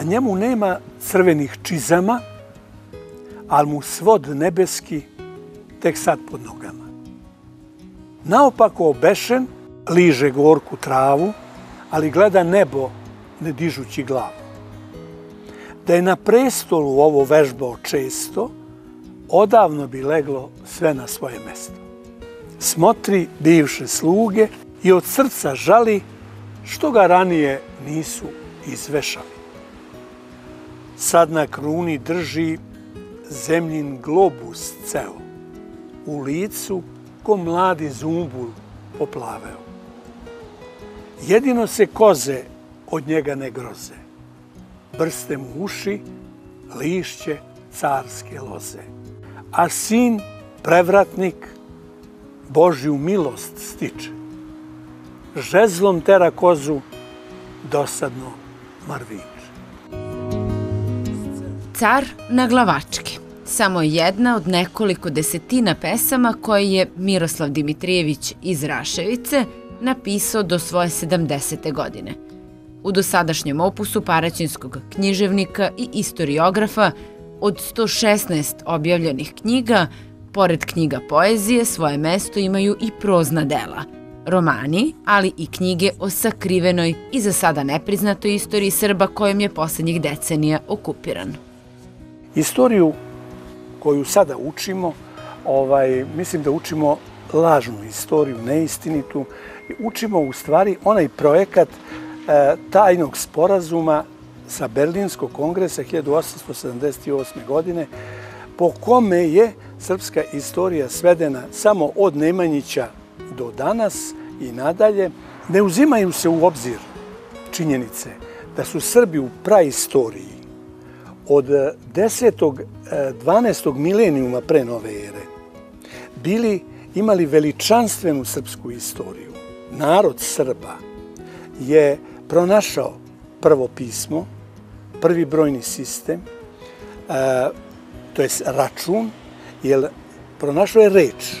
njemu nema crvenih čizama, ali mu svod nebeski tek sad pod nogama. Naopako obešen, liže gorku travu, ali gleda nebo ne dižući glavu. Da je na prestolu ovo vežbao često, odavno bi leglo sve na svoje mesto. Smotri bivše sluge i od srca žali što ga ranije nisu izvešali. Sad na kruni drži zemljin globus ceo, u licu ko mladi zumbul poplaveo. Jedino se koze od njega ne groze, brste mu uši, lišće carske loze. A sin, prevratnik, Božju milost stiče. Žezlom tera kozu, dosadno marviče. Car na glavački. Samo jedna od nekoliko desetina pesama koje je Miroslav Dimitrijević iz Raševice napisao do svoje 70. godine. U dosadašnjem opusu paraćinskog književnika i istoriografa od 116 objavljenih knjiga, pored knjiga poezije, svoje mesto imaju i prozna dela, romani, ali i knjige o sakrivenoj i za sada nepriznatoj istoriji Srba kojom je poslednjih decenija okupiran. Istoriju koju sada učimo, mislim da učimo lažnu istoriju, neistinitu. Učimo u stvari onaj projekat tajnog sporazuma sa Berlinskog kongresa 1878. godine, po kome je srpska istorija svedena samo od Nemanjića do danas i nadalje. Ne uzimaju se u obzir činjenice da su Srbi u praistoriji od 10. 12. milenijuma pre nove ere imali veličanstvenu srpsku istoriju. Narod Srba je pronašao prvo pismo, prvi brojni sistem, to je račun, jer pronašao je reč.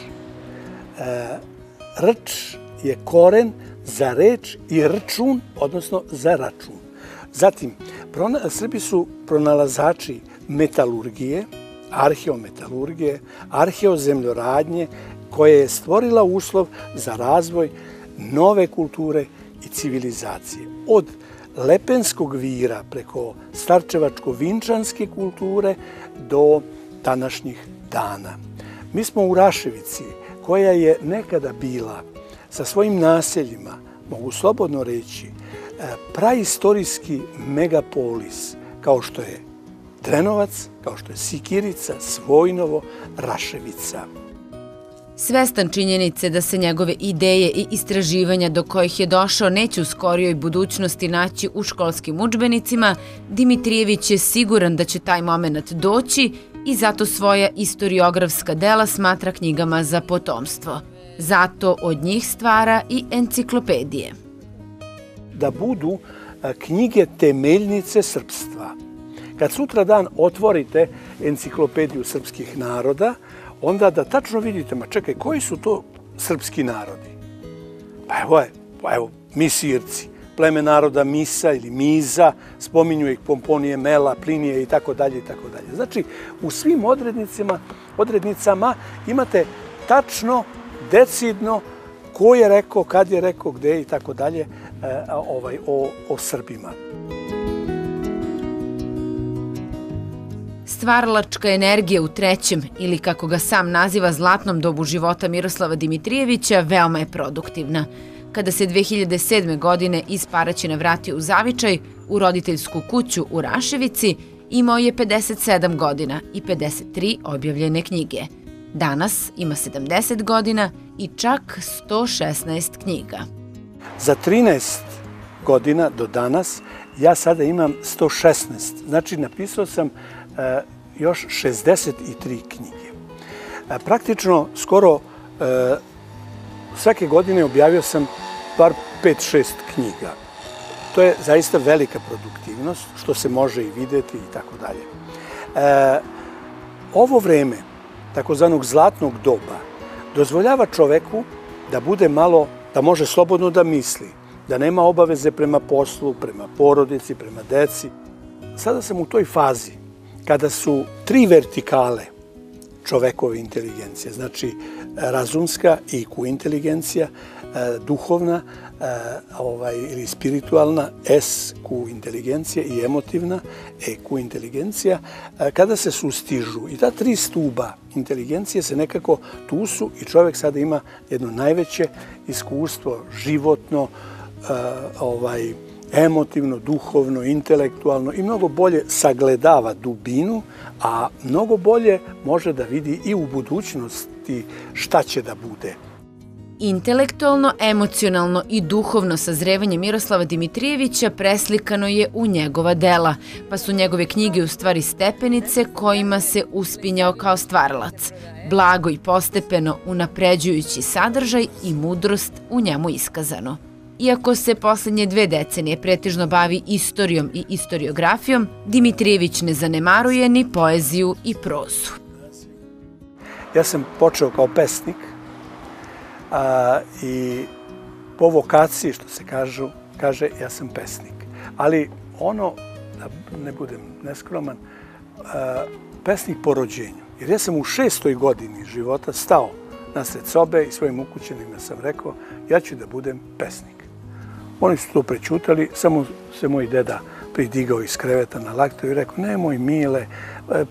Rč je koren za reč i rčun, odnosno za račun. Zatim, Srbi su pronalazači metalurgije, arheometalurgije, arheozemljoradnje, koja je stvorila uslov za razvoj nove kulture i civilizacije. Od Lepenskog vira preko starčevačko-vinčanske kulture do današnjih dana. Mi smo u Raševici, koja je nekada bila sa svojim naseljima, mogu slobodno reći, praistorijski megapolis, kao što je Drenovac, kao što je Sikirica, Svojnovo, Raševica. Svestan činjenice da se njegove ideje i istraživanja do kojih je došao neće u skorijoj budućnosti naći u školskim udžbenicima, Dimitrijević je siguran da će taj moment doći i zato svoja istoriografska dela smatra knjigama za potomstvo. Zato od njih stvara i enciklopedije. Da budu knjige temeljnice srpstva. Kad sutra dan otvorite enciklopediju srpskih naroda, onda da tačno vidite, ma čekaj, koji su to srpski narodi? Pa evo, Misirci, pleme naroda Misa ili Miza, spominju ih Pomponije, Mela, Plinije i tako dalje i tako dalje. Znači, u svim odrednicama imate tačno, decidno ko je rekao, kad je rekao, gde i tako dalje o Srbima. Stvaralačka energija u trećem, ili kako ga sam naziva, zlatnom dobu života Miroslava Dimitrijevića, veoma je produktivna. Kada se 2007. godine iz Paraćina vratio u Zavičaj, u roditeljsku kuću u Raševici, imao je 57 godina i 53 objavljene knjige. Danas ima 70 godina i čak 116 knjiga. Za 13 godina do danas ja sada imam 116. Znači, napisao sam još 63 knjige. Praktično, skoro svake godine objavio sam bar 5-6 knjiga. To je zaista velika produktivnost, što se može i videti i tako dalje. Ovo vreme, takozvanog zlatnog doba, dozvoljava čoveku da bude malo, da može slobodno da misli, da nema obaveze prema poslu, prema porodici, prema deci. sada sam u toj fazi kada su 3 vertikale čovekove inteligencije, znači razumska IQ inteligencija, duhovna ili spiritualna SQ inteligencija i emotivna EQ inteligencija, kada se sustižu i ta 3 stuba inteligencije se nekako tu su i čovek sada ima jedno najveće iskustvo životno, emotivno, duhovno, intelektualno i mnogo bolje sagledava dubinu, a mnogo bolje može da vidi i u budućnosti šta će da bude. Intelektualno, emocionalno i duhovno sazrevanje Miroslava Dimitrijevića preslikano je u njegova dela, pa su njegove knjige u stvari stepenice kojima se uspinjao kao stvaralac, blago i postepeno unapređujući sadržaj i mudrost u njemu iskazano. Iako se poslednje 2 decenije pretežno bavi istorijom i istoriografijom, Dimitrijević ne zanemaruje ni poeziju i prozu. Ja sam počeo kao pesnik i po vokaciji, što se kaže, ja sam pesnik. Ali ono, da ne budem neskroman, pesnik po rođenju. Jer ja sam u 6. godini života stao nasred sobe i svojim ukućanima sam rekao, ja ću da budem pesnik. Oni su to prećutali, samo se moj deda pridigao iz kreveta na laktu i rekao, nemoj Mile,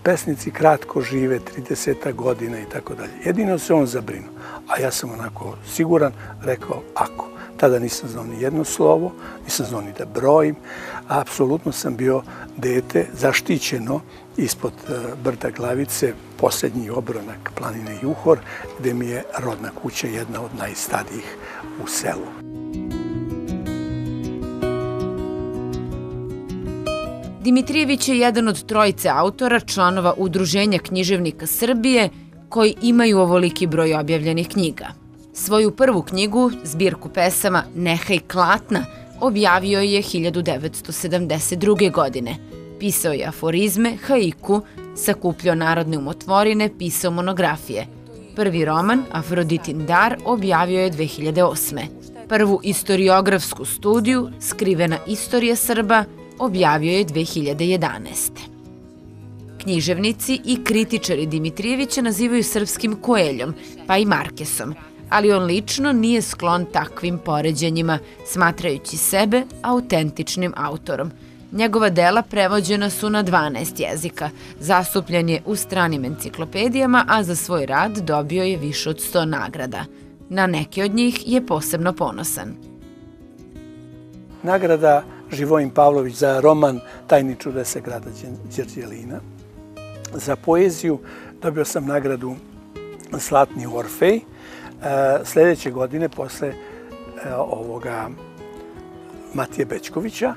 pesnici kratko žive, 30 godina i tako dalje. Jedino se on zabrinuo, a ja sam onako siguran rekao, ako. Tada nisam znao ni jedno slovo, nisam znao ni da brojim, a apsolutno sam bio dete zaštićeno ispod brda Glavice, posljednji obronak planine Juhor, gde mi je rodna kuća jedna od najstarijih u selu. Dimitrijević je jedan od 3 autora, članova Udruženja književnika Srbije, koji imaju ovoliki broj objavljenih knjiga. Svoju prvu knjigu, zbirku pesama Nehaj klatna, objavio je 1972. godine. Pisao je aforizme, haiku, sakupljao narodne umotvorine, pisao monografije. Prvi roman, Afroditin dar, objavio je 2008. Prvu istoriografsku studiju, Skrivena istorija Srba, objavio je 2011. Književnici i kritičari Dimitrijevića nazivaju srpskim Koeljom, pa i Markesom, ali on lično nije sklon takvim poređenjima, smatrajući sebe autentičnim autorom. Njegova dela prevođena su na 12 jezika, zastupljen je u stranim enciklopedijama, a za svoj rad dobio je više od 100 nagrada. Na neke od njih je posebno ponosan. Nagrada Živojin Pavlović za roman Tajni čudesa grada Đerđelina. Za poeziju dobio sam nagradu Zlatni Orfej. Sljedeće godine, posle ovoga Matije Bećkovića.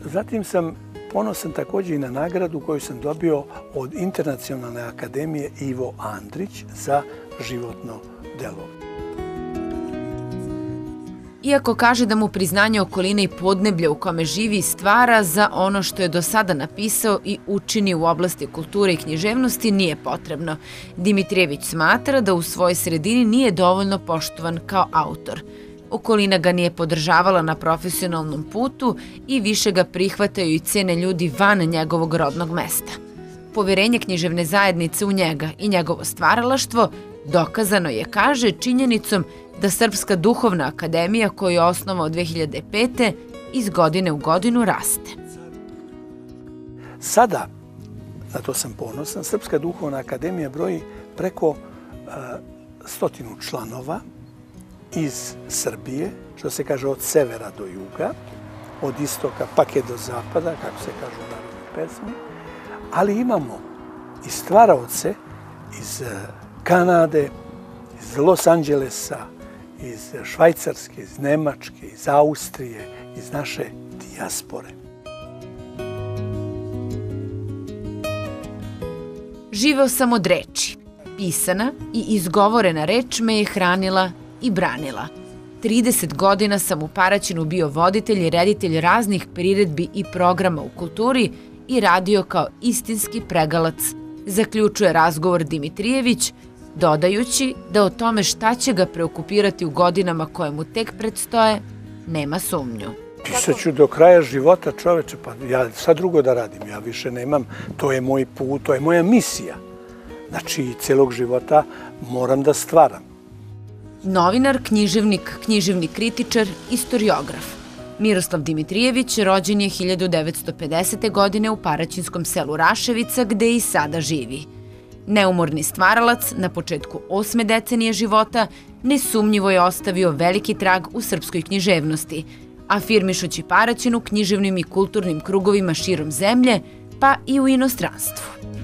Zatim sam ponosan također i na nagradu koju sam dobio od Internacionalne akademije Ivo Andrić za životno delo. Iako kaže da mu priznanje okoline i podneblja u kome živi stvara za ono što je do sada napisao i učini u oblasti kulture i književnosti nije potrebno. Dimitrijević smatra da u svojoj sredini nije dovoljno poštovan kao autor. Okolina ga nije podržavala na profesionalnom putu i više ga prihvataju i cene ljudi van njegovog rodnog mesta. Poverenje književne zajednice u njega i njegovo stvaralaštvo dokazano je, kaže, činjenicom da Srpska duhovna akademija, koju je osnovao 2005. iz godine u godinu raste. Sada, na to sam ponosan, Srpska duhovna akademija broji preko 100 članova iz Srbije, što se kaže od severa do juga, od istoka pa do zapada, kako se kaže u narodnoj pesmi, ali imamo i stvaraoce iz Kanade, iz Los Angelesa, iz Švajcarske, iz Nemačke, iz Austrije, iz naše dijaspore. Živeo sam od reči. Pisana i izgovorena reč me je hranila i branila. 30 godina sam u Paraćinu bio voditelj i reditelj raznih priredbi i programa u kulturi i radio kao istinski pregalac, zaključuje razgovor Dimitrijević, dodajući da o tome šta će ga preokupirati u godinama koje mu tek predstoje, nema sumnju. Pisaću do kraja života, čoveče, pa ja sad drugo da radim, ja više nemam, to je moj put, to je moja misija. Znači, celog života moram da stvaram. Novinar, književnik, književni kritičar, istoriograf. Miroslav Dimitrijević rođen je 1950. godine u paraćinskom selu Raševica, gde i sada živi. Neumorni stvaralac, na početku 8. decenije života, nesumnjivo je ostavio veliki trag u srpskoj književnosti, afirmišući Paraćin u književnim i kulturnim krugovima širom zemlje, pa i u inostranstvu.